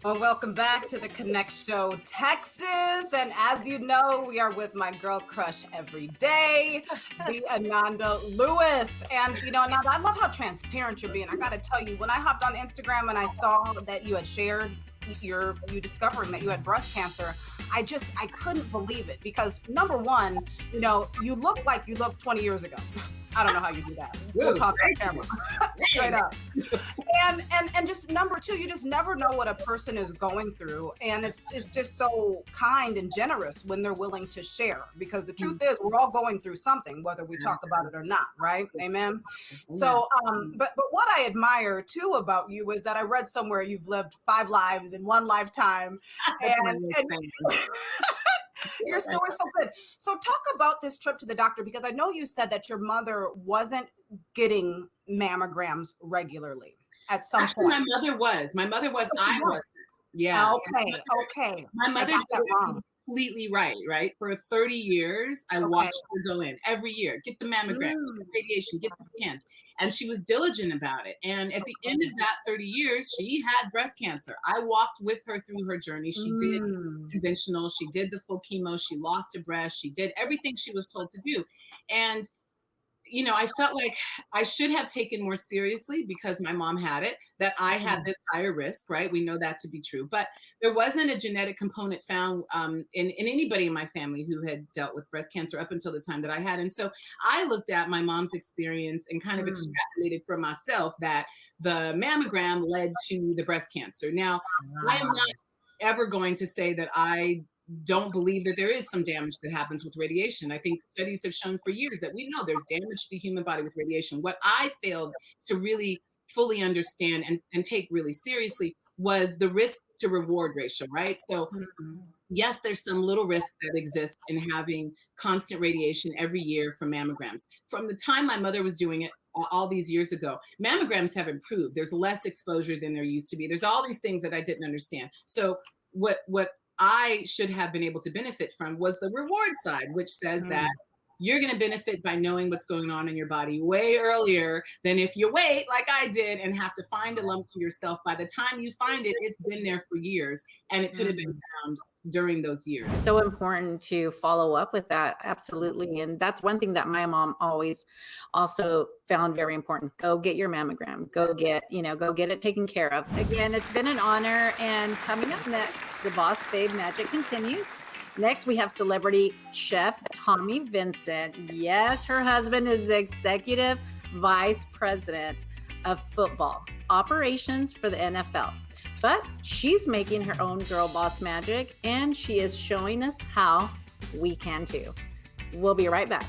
Well, welcome back to the Connect Show, Texas. And as you know, we are with my girl crush every day, the Ananda Lewis. And, Ananda, I love how transparent you're being. I got to tell you, when I hopped on Instagram and I saw that you had shared you discovering that you had breast cancer, I couldn't believe it because number one, you look like you looked 20 years ago. I don't know how you do that. We'll talk on camera. Straight up. And just number two, you just never know what a person is going through. And it's just so kind and generous when they're willing to share, because the truth is we're all going through something, whether we talk about it or not, right? Amen. So but what I admire too about you is that I read somewhere you've lived 5 lives in one lifetime. And your story's so good. So talk about this trip to the doctor, because I know you said that your mother wasn't getting mammograms regularly at some point. My mother was. I wasn't. Yeah. Okay. My mother did it completely right? For 30 years, I watched her go in every year, get the mammogram, get the radiation, get the scans. And she was diligent about it. And at the end of that 30 years, she had breast cancer. I walked with her through her journey. She did conventional, she did the full chemo, she lost a breast, she did everything she was told to do. And I felt like I should have taken more seriously, because my mom had it, that I had this higher risk, right? We know that to be true. But there wasn't a genetic component found in anybody in my family who had dealt with breast cancer up until the time that I had. And so I looked at my mom's experience and kind of extrapolated for myself that the mammogram led to the breast cancer. Now, I am not ever going to say that I don't believe that there is some damage that happens with radiation. I think studies have shown for years that we know there's damage to the human body with radiation. What I failed to really fully understand and take really seriously was the risk to reward ratio, right? So yes, there's some little risk that exists in having constant radiation every year from mammograms. From the time my mother was doing it all these years ago, mammograms have improved. There's less exposure than there used to be. There's all these things that I didn't understand. So what I should have been able to benefit from was the reward side, which says that you're going to benefit by knowing what's going on in your body way earlier than if you wait like I did and have to find a lump for yourself. By the time you find it, it's been there for years, and it could have been found during those years. So important to follow up with that. Absolutely. And that's one thing that my mom always also found very important. Go get your mammogram, go get it taken care of. Again, it's been an honor. And coming up next, the Boss Babe Magic continues. Next, we have celebrity chef Tommy Vincent. Yes, her husband is executive vice president of football operations for the NFL. But she's making her own girl boss magic, and she is showing us how we can too. We'll be right back.